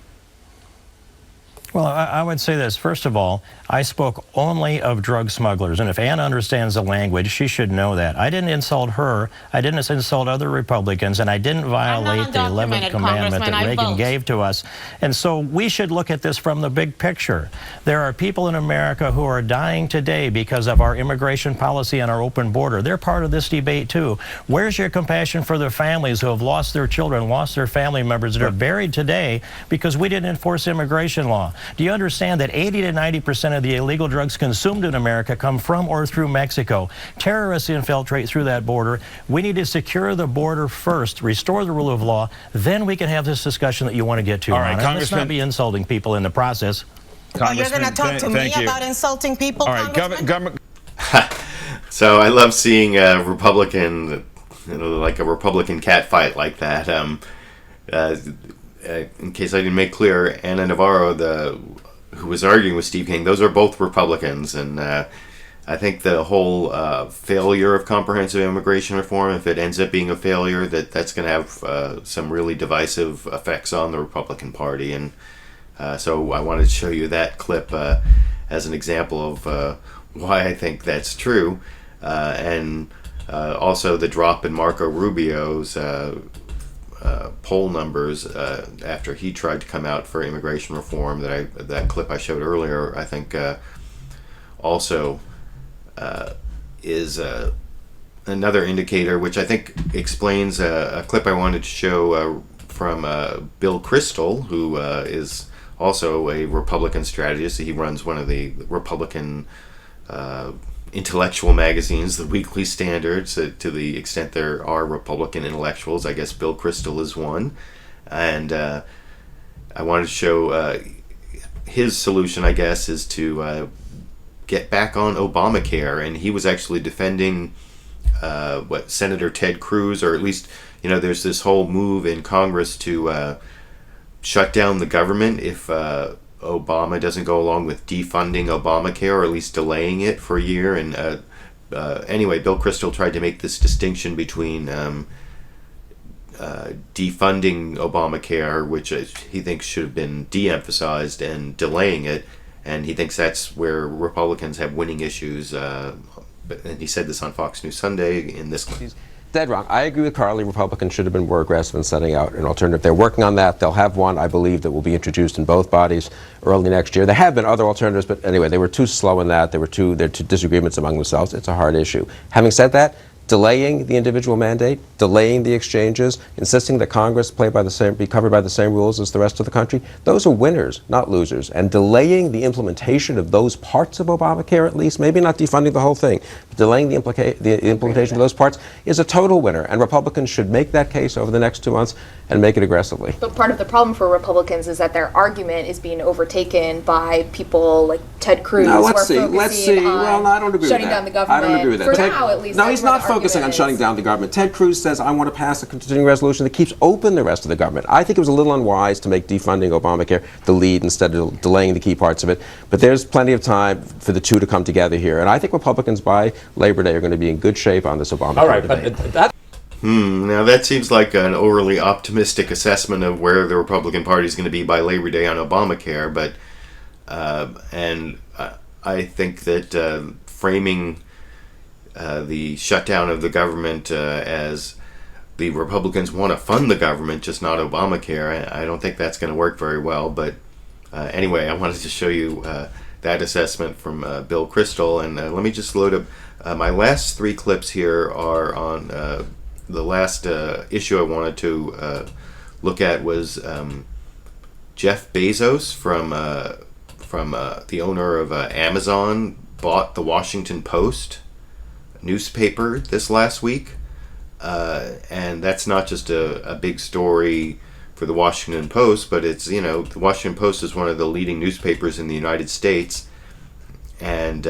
Well, I would say this. First of all, I spoke only of drug smugglers, and if Ann understands the language, she should know that. I didn't insult her, I didn't insult other Republicans, and I didn't violate the 11th commandment that Reagan gave to us. And so we should look at this from the big picture. There are people in America who are dying today because of our immigration policy and our open border. They're part of this debate, too. Where's your compassion for the families who have lost their children, lost their family members that are buried today because we didn't enforce immigration law? Do you understand that 80 to 90% of the illegal drugs consumed in America come from or through Mexico? Terrorists infiltrate through that border. We need to secure the border first, restore the rule of law, then we can have this discussion that you want to get to. All right, let's not be insulting people in the process. Oh, you're going to talk to me about insulting people, All right, Government. So I love seeing a Republican, like a Republican cat fight like that. In case I didn't make clear, Anna Navarro, who was arguing with Steve King, those are both Republicans, and I think the whole failure of comprehensive immigration reform, if it ends up being a failure, that's going to have some really divisive effects on the Republican Party, and so I wanted to show you that clip as an example of why I think that's true, and also the drop in Marco Rubio's poll numbers after he tried to come out for immigration reform. That clip I showed earlier, I think also is another indicator, which I think explains a clip I wanted to show from Bill Kristol, who is also a Republican strategist. He runs one of the Republican intellectual magazines, the Weekly Standards, to the extent there are Republican intellectuals. I guess Bill Kristol is one. And I wanted to show his solution, I guess, is to get back on Obamacare. And he was actually defending Senator Ted Cruz, or at least, there's this whole move in Congress to shut down the government if Obama doesn't go along with defunding Obamacare, or at least delaying it for a year. And anyway, Bill Kristol tried to make this distinction between defunding Obamacare, which he thinks should have been de-emphasized, and delaying it. And he thinks that's where Republicans have winning issues. And he said this on Fox News Sunday in this clip. Dead wrong. I agree with Carly. Republicans should have been more aggressive in setting out an alternative. They're working on that. They'll have one, I believe, that will be introduced in both bodies early next year. There have been other alternatives, but anyway, they were too slow in that. There were two disagreements among themselves. It's a hard issue. Having said that, delaying the individual mandate, delaying the exchanges, insisting that Congress be covered by the same rules as the rest of the country, those are winners, not losers. And delaying the implementation of those parts of Obamacare, at least, maybe not defunding the whole thing, but delaying the implementation of those parts is a total winner. And Republicans should make that case over the next 2 months and make it aggressively. But part of the problem for Republicans is that their argument is being overtaken by people like Ted Cruz. No, let's see. Well, no, I don't agree with that. Shutting down the government. I don't agree with that. For now, at least. No, he's not focusing on shutting down the government. Ted Cruz says, I want to pass a continuing resolution that keeps open the rest of the government. I think it was a little unwise to make defunding Obamacare the lead instead of delaying the key parts of it. But there's plenty of time for the two to come together here. And I think Republicans by Labor Day are going to be in good shape on this Obamacare debate. But that... Now that seems like an overly optimistic assessment of where the Republican Party is going to be by Labor Day on Obamacare, but I think that framing the shutdown of the government as the Republicans want to fund the government, just not Obamacare, I don't think that's going to work very well. But anyway, I wanted to show you that assessment from Bill Kristol, and let me just load up my last three clips here are on the last issue I wanted to look at was Jeff Bezos from the owner of Amazon bought the Washington Post newspaper this last week, and that's not just a big story for the Washington Post, but it's, the Washington Post is one of the leading newspapers in the United States, and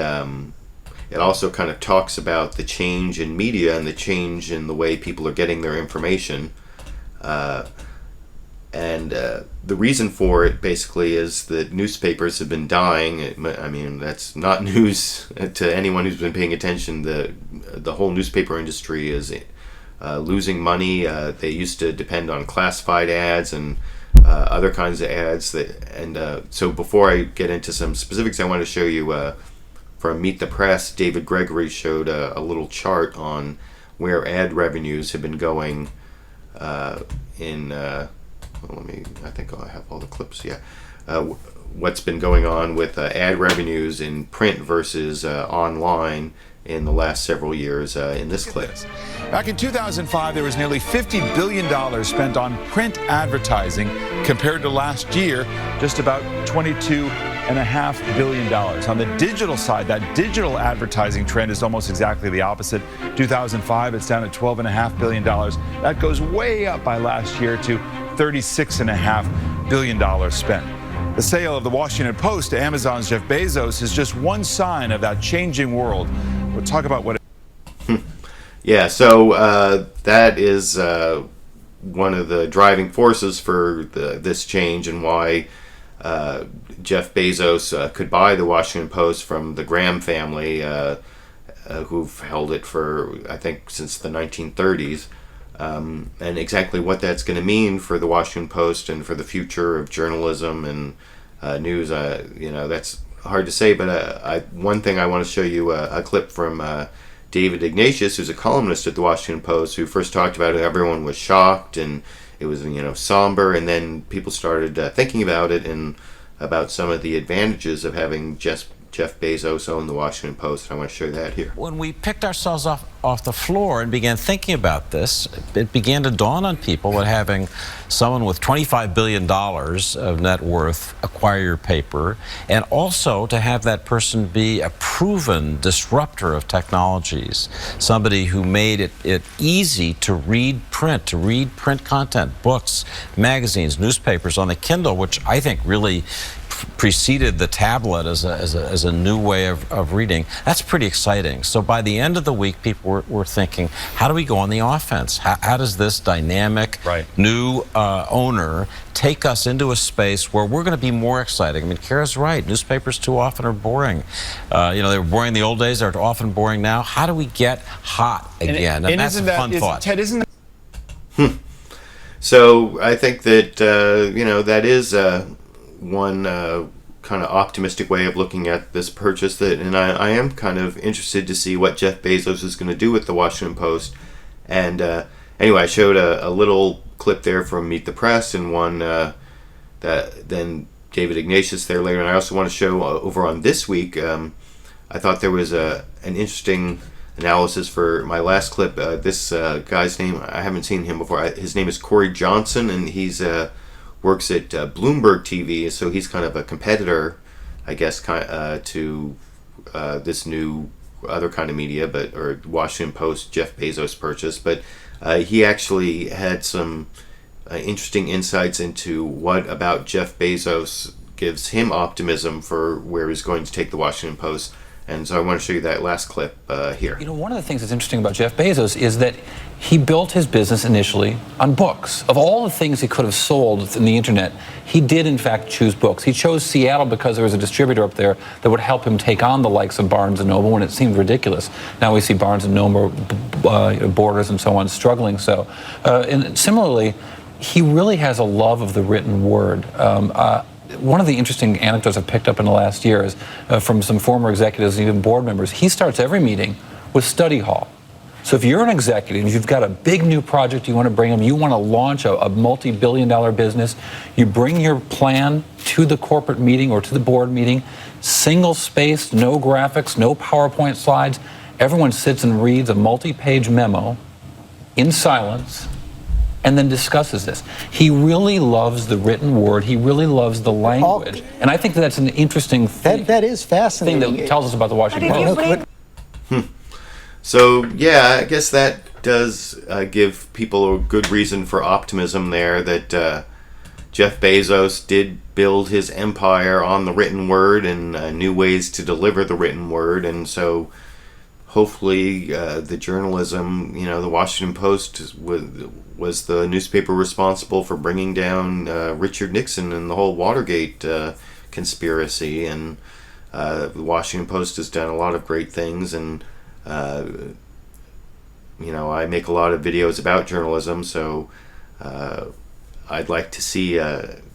it also kind of talks about the change in media and the change in the way people are getting their information. And the reason for it basically is that newspapers have been dying. I mean, that's not news to anyone who's been paying attention. The whole newspaper industry is losing money. They used to depend on classified ads and other kinds of ads. So before I get into some specifics, I want to show you from Meet the Press, David Gregory showed a little chart on where ad revenues have been going I think I have all the clips. Yeah, what's been going on with ad revenues in print versus online in the last several years in this clip. Back in 2005, there was nearly $50 billion spent on print advertising compared to last year, just about $22.5 billion. On the digital side, that digital advertising trend is almost exactly the opposite. 2005, it's down at $12.5 billion. That goes way up by last year to $36.5 billion spent. The sale of the Washington Post to Amazon's Jeff Bezos is just one sign of that changing world. We'll talk about what Yeah, so that is one of the driving forces for this change and why Jeff Bezos could buy the Washington Post from the Graham family, who've held it for, I think, since the 1930s. And exactly what that's going to mean for the Washington Post and for the future of journalism and news, that's hard to say. But one thing I want to show you a clip from David Ignatius, who's a columnist at the Washington Post, who first talked about it. Everyone was shocked and it was somber, and then people started thinking about it and about some of the advantages of having Jeff Bezos own the Washington Post. I want to show you that here. When we picked ourselves off the floor and began thinking about this, it began to dawn on people that having someone with $25 billion of net worth acquire your paper, and also to have that person be a proven disruptor of technologies, somebody who made it easy to read print content, books, magazines, newspapers on the Kindle, which I think really preceded the tablet as a new way of reading. That's pretty exciting. So by the end of the week, people were thinking, how do we go on the offense? How does this dynamic new owner take us into a space where we're going to be more exciting? I mean, Kara's right. Newspapers too often are boring. They were boring in the old days. They're often boring now. How do we get hot again? And that's a fun thought. Ted, isn't So I think that, that is one kind of optimistic way of looking at this purchase, and I am kind of interested to see what Jeff Bezos is going to do with the Washington Post. And anyway, I showed a little clip there from Meet the Press and one that then David Ignatius there later. And I also want to show over on This Week, I thought there was an interesting analysis for my last clip. This guy's name, I haven't seen him before. His name is Cory Johnson, and he's works at Bloomberg TV, so he's kind of a competitor, I guess, to this new other kind of media, or Washington Post, Jeff Bezos purchase. But he actually had some interesting insights into what about Jeff Bezos gives him optimism for where he's going to take the Washington Post. And so I want to show you that last clip here. One of the things that's interesting about Jeff Bezos is that he built his business initially on books. Of all the things he could have sold in the internet, he did in fact choose books. He chose Seattle because there was a distributor up there that would help him take on the likes of Barnes & Noble when it seemed ridiculous. Now we see Barnes & Noble, Borders and so on struggling so. And similarly, he really has a love of the written word. One of the interesting anecdotes I've picked up in the last year is from some former executives and even board members. He starts every meeting with study hall. So if you're an executive, you've got a big new project you want to bring them, you want to launch a multi-billion-dollar business, you bring your plan to the corporate meeting or to the board meeting, single-spaced, no graphics, no PowerPoint slides. Everyone sits and reads a multi-page memo in silence and then discusses this. He really loves the written word. He really loves the language. And I think that's an interesting thing. That is fascinating. Thing that tells us about the Washington Post. So, yeah, I guess that does give people a good reason for optimism there, that Jeff Bezos did build his empire on the written word and new ways to deliver the written word. And so hopefully the journalism, the Washington Post was the newspaper responsible for bringing down Richard Nixon and the whole Watergate conspiracy, and the Washington Post has done a lot of great things, and I make a lot of videos about journalism, so I'd like to see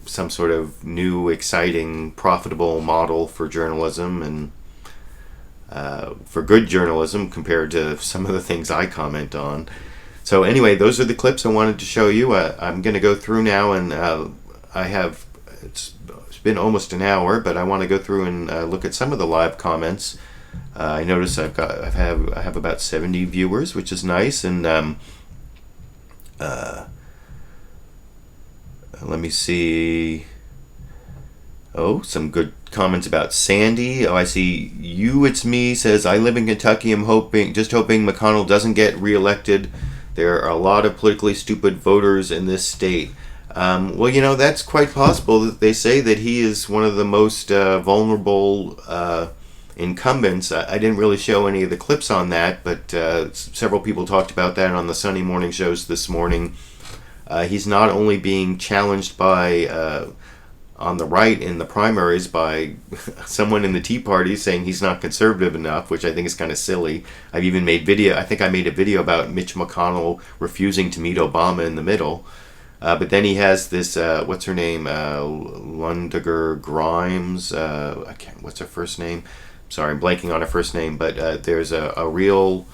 some sort of new, exciting, profitable model for journalism, and for good journalism compared to some of the things I comment on. So anyway, those are the clips I wanted to show you. I'm going to go through now, and it's been almost an hour, but I want to go through and look at some of the live comments. I notice I have about 70 viewers, which is nice, and let me see. Oh, some good comments about Sandy. Oh, I see you. It's me says, I live in Kentucky. I'm just hoping McConnell doesn't get reelected. There are a lot of politically stupid voters in this state. Well, that's quite possible. They say that he is one of the most vulnerable incumbents. I didn't really show any of the clips on that, but several people talked about that on the Sunday morning shows this morning. He's not only being challenged by on the right in the primaries by someone in the Tea Party saying he's not conservative enough, which I think is kind of silly. I think I made a video about Mitch McConnell refusing to meet Obama in the middle. But then he has this, what's her name? Lundiger Grimes. What's her first name? Sorry, I'm blanking on her first name. But there's a real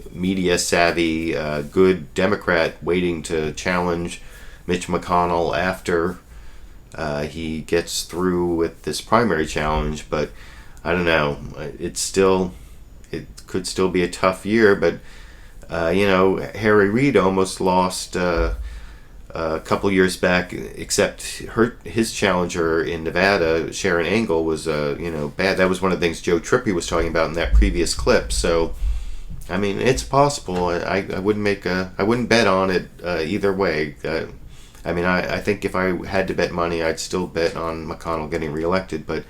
media savvy, good Democrat waiting to challenge Mitch McConnell after he gets through with this primary challenge. But I don't know. It could still be a tough year, but Harry Reid almost lost a couple years back, except his challenger in Nevada, Sharon Angle, was bad. That was one of the things Joe Trippi was talking about in that previous clip. So, I mean, it's possible. I wouldn't bet on it either way. I think if I had to bet money, I'd still bet on McConnell getting reelected. But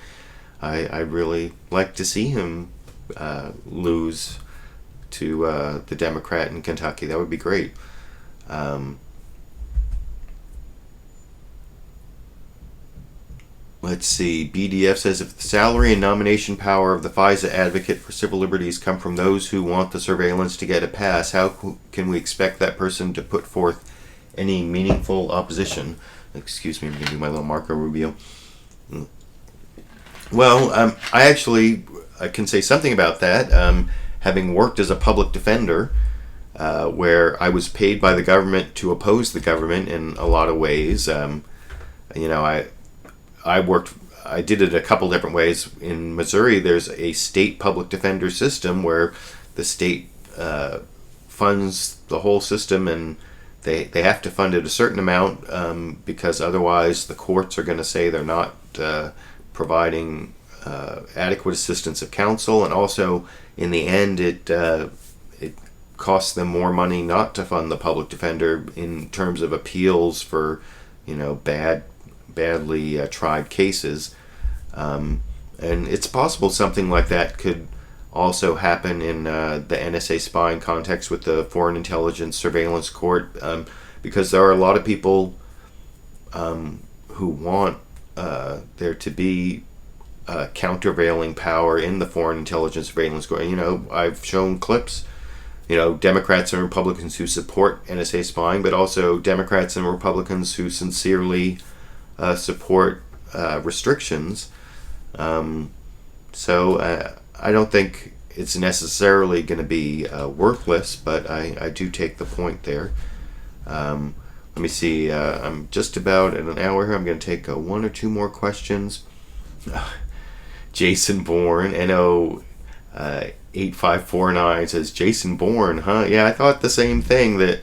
I'd really like to see him lose to the Democrat in Kentucky. That would be great. Let's see. BDF says, if the salary and nomination power of the FISA advocate for civil liberties come from those who want the surveillance to get a pass, how can we expect that person to put forth any meaningful opposition? Excuse me, I'm going to do my little Marco Rubio. Well, I can say something about that. Having worked as a public defender, where I was paid by the government to oppose the government in a lot of ways. I did it a couple different ways. In Missouri, there's a state public defender system where the state funds the whole system, and they have to fund it a certain amount because otherwise the courts are going to say they're not providing adequate assistance of counsel, and also in the end it costs them more money not to fund the public defender in terms of appeals for badly tried cases, and it's possible something like that could also happen in the NSA spying context with the Foreign Intelligence Surveillance Court, because there are a lot of people who want there to be countervailing power in the Foreign Intelligence Surveillance Court. I've shown clips, Democrats and Republicans who support NSA spying, but also Democrats and Republicans who sincerely support restrictions. So I don't think it's necessarily going to be worthless, but I do take the point there. Let me see. I'm just about at an hour here. I'm going to take one or two more questions. Jason Bourne, NO 8549 says, Jason Bourne, huh? Yeah, I thought the same thing. That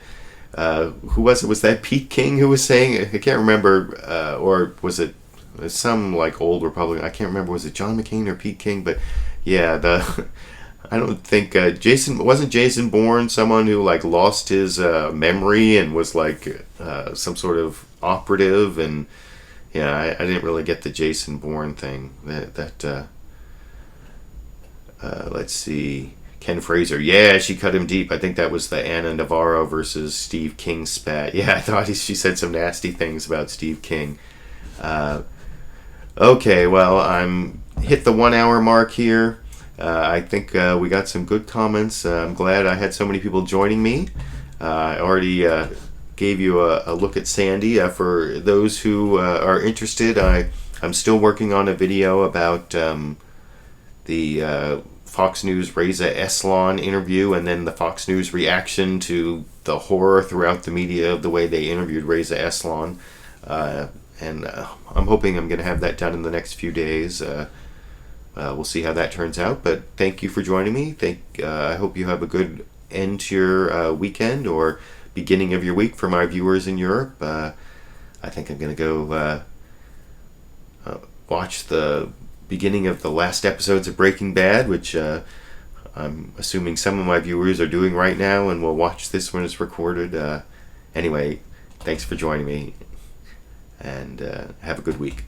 who was it? Was that Pete King who was saying? I can't remember. Or was it some old Republican? I can't remember. Was it John McCain or Pete King? But yeah, I don't think Jason Bourne someone who lost his memory and was some sort of operative, and yeah, I didn't really get the Jason Bourne thing. let's see. Ken Fraser. Yeah, she cut him deep. I think that was the Anna Navarro versus Steve King spat. Yeah, I thought she said some nasty things about Steve King. Okay, well, I'm hit the 1 hour mark here. I think we got some good comments. I'm glad I had so many people joining me. I already gave you a look at Sandy. For those who are interested, I'm still working on a video about the Fox News Reza Eslan interview, and then the Fox News reaction to the horror throughout the media of the way they interviewed Reza Eslan. And I'm hoping I'm going to have that done in the next few days. We'll see how that turns out. But thank you for joining me. I hope you have a good end to your weekend or beginning of your week for my viewers in Europe. I think I'm going to go watch the beginning of the last episodes of Breaking Bad, which I'm assuming some of my viewers are doing right now and will watch this when it's recorded. Anyway, thanks for joining me, and have a good week.